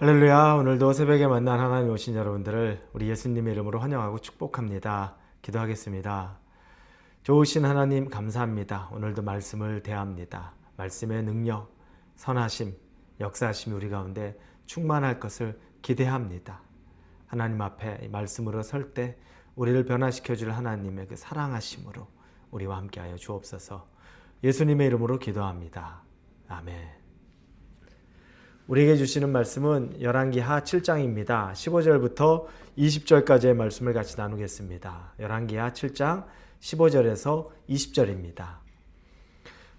할렐루야. 오늘도 새벽에 만난 하나님 오신 여러분들을 우리 예수님의 이름으로 환영하고 축복합니다. 기도하겠습니다. 좋으신 하나님 감사합니다. 오늘도 말씀을 대합니다. 말씀의 능력, 선하심, 역사하심이 우리 가운데 충만할 것을 기대합니다. 하나님 앞에 말씀으로 설 때 우리를 변화시켜 줄 하나님의 그 사랑하심으로 우리와 함께하여 주옵소서. 예수님의 이름으로 기도합니다. 아멘. 우리에게 주시는 말씀은 열왕기하 7장입니다. 15절부터 20절까지의 말씀을 같이 나누겠습니다. 열왕기하 7장 15절에서 20절입니다.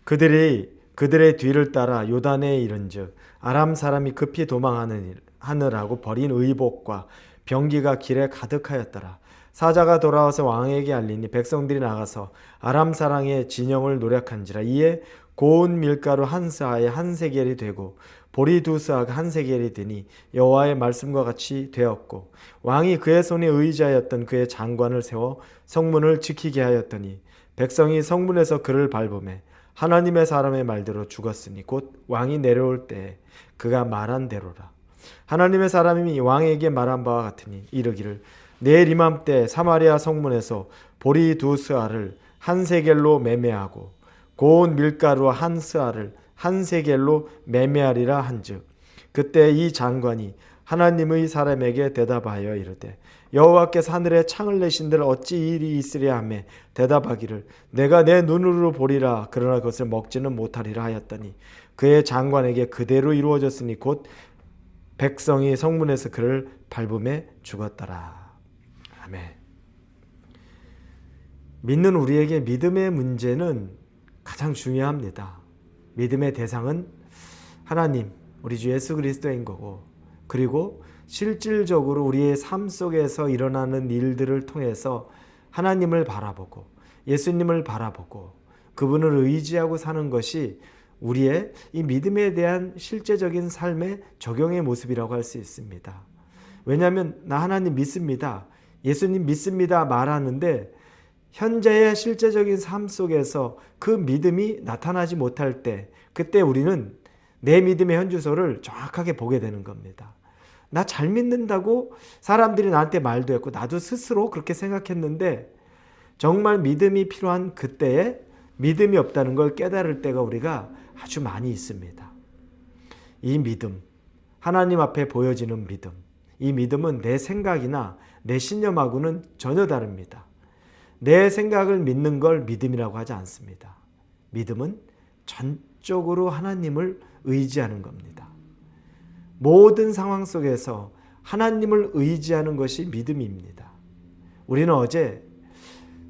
그들의 뒤를 따라 요단에 이른즉 아람 사람이 급히 도망하느라고 버린 의복과 병기가 길에 가득하였더라. 사자가 돌아와서 왕에게 알리니 백성들이 나가서 아람 사람의 진영을 노략한지라. 이에 고운 밀가루 한 스아에 한 세겔이 되고 보리 두 스아가 한 세겔이 되니 여호와의 말씀과 같이 되었고, 왕이 그의 손에 의지하였던 그의 장관을 세워 성문을 지키게 하였더니 백성이 성문에서 그를 밟으매 하나님의 사람의 말대로 죽었으니 곧 왕이 내려올 때에 그가 말한 대로라. 하나님의 사람이 왕에게 말한 바와 같으니 이르기를 내일 이맘때 사마리아 성문에서 보리 두 스아를 한 세겔로 매매하고 고운 밀가루 한 스아를 한 세겔로 매매하리라 한즉, 그때 이 장관이 하나님의 사람에게 대답하여 이르되 여호와께서 하늘에 창을 내신들 어찌 이 일이 있으랴 하며 대답하기를 내가 내 눈으로 보리라 그러나 그것을 먹지는 못하리라 하였더니 그의 장관에게 그대로 이루어졌으니 곧 백성이 성문에서 그를 밟음에 죽었더라. 아멘. 믿는 우리에게 믿음의 문제는 가장 중요합니다. 믿음의 대상은 하나님, 우리 주 예수 그리스도인 거고, 그리고 실질적으로 우리의 삶 속에서 일어나는 일들을 통해서 하나님을 바라보고 예수님을 바라보고 그분을 의지하고 사는 것이 우리의 이 믿음에 대한 실제적인 삶의 적용의 모습이라고 할 수 있습니다. 왜냐하면 나 하나님 믿습니다, 예수님 믿습니다 말하는데 현재의 실제적인 삶 속에서 그 믿음이 나타나지 못할 때, 그때 우리는 내 믿음의 현주소를 정확하게 보게 되는 겁니다. 나 잘 믿는다고 사람들이 나한테 말도 했고 나도 스스로 그렇게 생각했는데 정말 믿음이 필요한 그때에 믿음이 없다는 걸 깨달을 때가 우리가 아주 많이 있습니다. 이 믿음, 하나님 앞에 보여지는 믿음, 이 믿음은 내 생각이나 내 신념하고는 전혀 다릅니다. 내 생각을 믿는 걸 믿음이라고 하지 않습니다. 믿음은 전적으로 하나님을 의지하는 겁니다. 모든 상황 속에서 하나님을 의지하는 것이 믿음입니다. 우리는 어제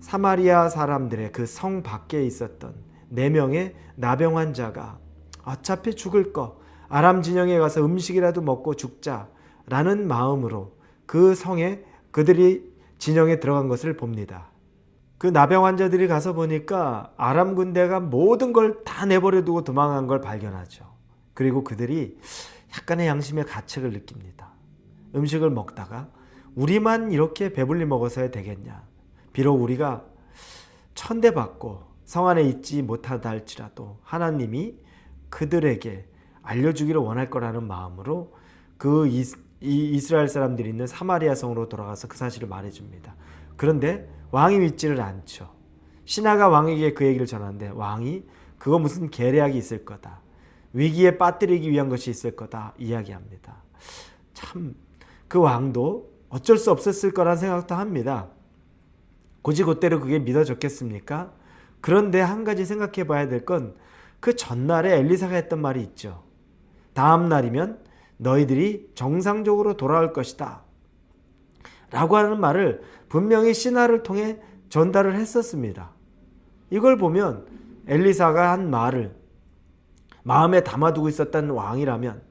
사마리아 사람들의 그 성 밖에 있었던 4명의 나병 환자가 어차피 죽을 거 아람 진영에 가서 음식이라도 먹고 죽자라는 마음으로 그 성에 그들이 진영에 들어간 것을 봅니다. 그 나병 환자들이 가서 보니까 아람 군대가 모든 걸 다 내버려 두고 도망간 걸 발견하죠. 그리고 그들이 약간의 양심의 가책을 느낍니다. 음식을 먹다가 우리만 이렇게 배불리 먹어서야 되겠냐. 비록 우리가 천대받고 성 안에 있지 못하다 할지라도 하나님이 그들에게 알려주기를 원할 거라는 마음으로 그 이스라엘 사람들이 있는 사마리아 성으로 돌아가서 그 사실을 말해줍니다. 그런데 왕이 믿지를 않죠. 신하가 왕에게 그 얘기를 전하는데 왕이 그거 무슨 계략이 있을 거다, 위기에 빠뜨리기 위한 것이 있을 거다 이야기합니다. 참 그 왕도 어쩔 수 없었을 거란 생각도 합니다. 곧이곧대로 그게 믿어졌겠습니까? 그런데 한 가지 생각해 봐야 될 건 그 전날에 엘리사가 했던 말이 있죠. 다음 날이면 너희들이 정상적으로 돌아올 것이다 라고 하는 말을 분명히 신하를 통해 전달을 했었습니다. 이걸 보면 엘리사가 한 말을 마음에 담아두고 있었던 왕이라면,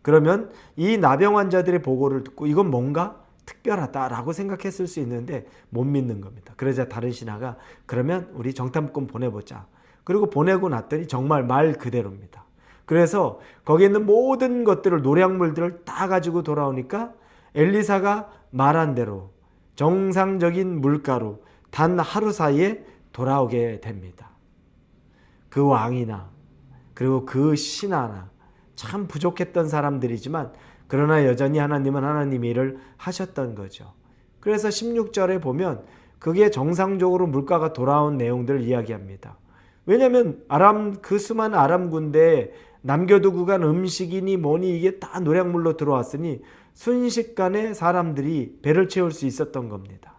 그러면 이 나병 환자들의 보고를 듣고 이건 뭔가 특별하다라고 생각했을 수 있는데 못 믿는 겁니다. 그러자 다른 신하가 그러면 우리 정탐꾼 보내보자. 그리고 보내고 났더니 정말 말 그대로입니다. 그래서 거기에 있는 모든 것들을, 노략물들을 다 가지고 돌아오니까 엘리사가 말한 대로 정상적인 물가로 단 하루 사이에 돌아오게 됩니다. 그 왕이나 그리고 그 신하나 참 부족했던 사람들이지만 그러나 여전히 하나님은 하나님의 일을 하셨던 거죠. 그래서 16절에 보면 그게 정상적으로 물가가 돌아온 내용들을 이야기합니다. 왜냐하면 그 수많은 아람 군대에 남겨두고 간 음식이니 뭐니 이게 다 노략물로 들어왔으니 순식간에 사람들이 배를 채울 수 있었던 겁니다.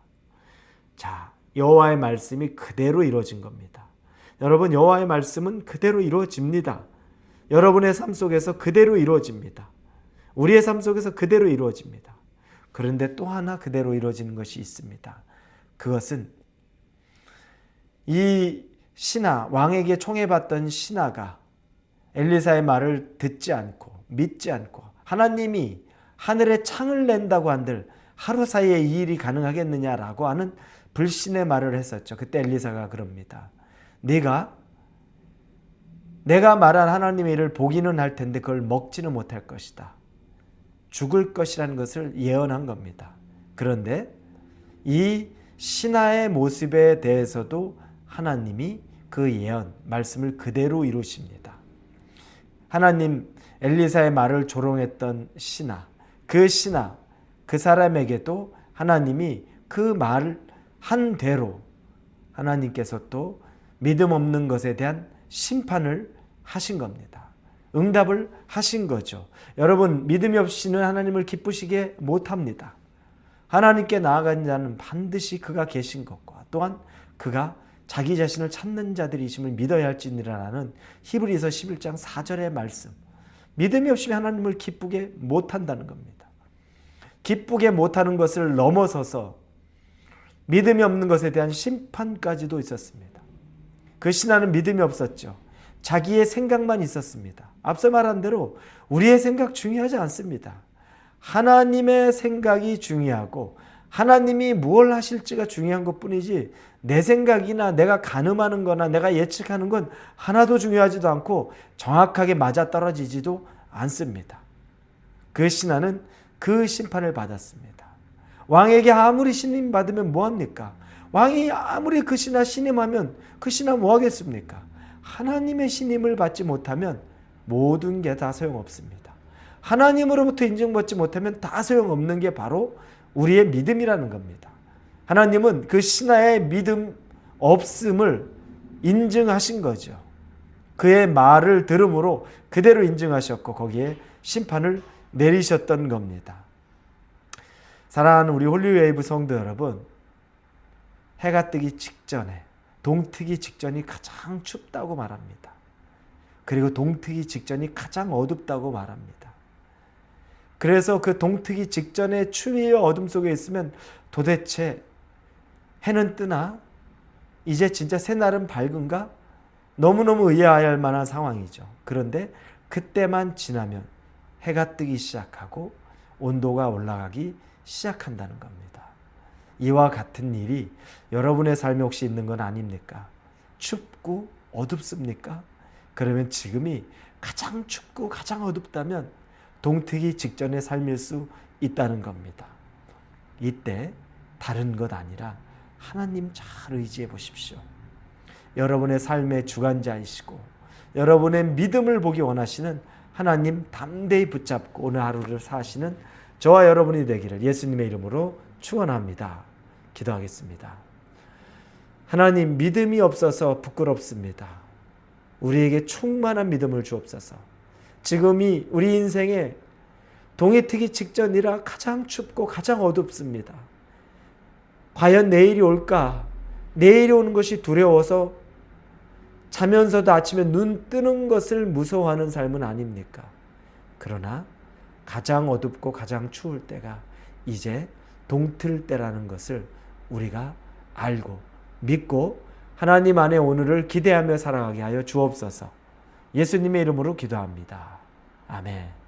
자, 여호와의 말씀이 그대로 이루어진 겁니다. 여러분, 여호와의 말씀은 그대로 이루어집니다. 여러분의 삶 속에서 그대로 이루어집니다. 우리의 삶 속에서 그대로 이루어집니다. 그런데 또 하나 그대로 이루어지는 것이 있습니다. 그것은 이 신하, 왕에게 청해받던 신하가 엘리사의 말을 듣지 않고 믿지 않고 하나님이 하늘에 창을 낸다고 한들 하루 사이에 이 일이 가능하겠느냐라고 하는 불신의 말을 했었죠. 그때 엘리사가 그럽니다. 내가 말한 하나님의 일을 보기는 할 텐데 그걸 먹지는 못할 것이다. 죽을 것이라는 것을 예언한 겁니다. 그런데 이 신하의 모습에 대해서도 하나님이 그 예언, 말씀을 그대로 이루십니다. 하나님, 엘리사의 말을 조롱했던 신하, 그 사람에게도 하나님이 그 말을 한 대로 하나님께서 또 믿음 없는 것에 대한 심판을 하신 겁니다. 응답을 하신 거죠. 여러분, 믿음이 없이는 하나님을 기쁘시게 못합니다. 하나님께 나아간 자는 반드시 그가 계신 것과 또한 그가 자기 자신을 찾는 자들이심을 믿어야 할지니라는 히브리서 11장 4절의 말씀. 믿음이 없이는 하나님을 기쁘게 못한다는 겁니다. 기쁘게 못하는 것을 넘어서서 믿음이 없는 것에 대한 심판까지도 있었습니다. 그 신하는 믿음이 없었죠. 자기의 생각만 있었습니다. 앞서 말한 대로 우리의 생각 중요하지 않습니다. 하나님의 생각이 중요하고 하나님이 무엇을 하실지가 중요한 것뿐이지 내 생각이나 내가 가늠하는 거나 내가 예측하는 건 하나도 중요하지도 않고 정확하게 맞아떨어지지도 않습니다. 그 신하는 그 심판을 받았습니다. 왕에게 아무리 신임 받으면 뭐합니까? 왕이 아무리 그 신하 신임하면 그 신하 뭐하겠습니까? 하나님의 신임을 받지 못하면 모든 게 다 소용없습니다. 하나님으로부터 인정받지 못하면 다 소용없는 게 바로 우리의 믿음이라는 겁니다. 하나님은 그 신하의 믿음 없음을 인증하신 거죠. 그의 말을 들음으로 그대로 인증하셨고 거기에 심판을 내리셨던 겁니다. 사랑하는 우리 홀리웨이브 성도 여러분, 해가 뜨기 직전에, 동트기 직전이 가장 춥다고 말합니다. 그리고 동트기 직전이 가장 어둡다고 말합니다. 그래서 그 동트기 직전에 추위와 어둠 속에 있으면 도대체 해는 뜨나? 이제 진짜 새날은 밝은가? 너무너무 의아할 만한 상황이죠. 그런데 그때만 지나면 해가 뜨기 시작하고 온도가 올라가기 시작한다는 겁니다. 이와 같은 일이 여러분의 삶에 혹시 있는 건 아닙니까? 춥고 어둡습니까? 그러면 지금이 가장 춥고 가장 어둡다면 동트기 직전의 삶일 수 있다는 겁니다. 이때 다른 것 아니라 하나님 잘 의지해 보십시오. 여러분의 삶의 주관자이시고 여러분의 믿음을 보기 원하시는 하나님 담대히 붙잡고 오늘 하루를 사시는 저와 여러분이 되기를 예수님의 이름으로 축원합니다. 기도하겠습니다. 하나님, 믿음이 없어서 부끄럽습니다. 우리에게 충만한 믿음을 주옵소서. 지금이 우리 인생에 동해 트기 직전이라 가장 춥고 가장 어둡습니다. 과연 내일이 올까? 내일이 오는 것이 두려워서 자면서도 아침에 눈 뜨는 것을 무서워하는 삶은 아닙니까? 그러나 가장 어둡고 가장 추울 때가 이제 동틀 때라는 것을 우리가 알고 믿고 하나님 안에 오늘을 기대하며 살아가게 하여 주옵소서. 예수님의 이름으로 기도합니다. 아멘.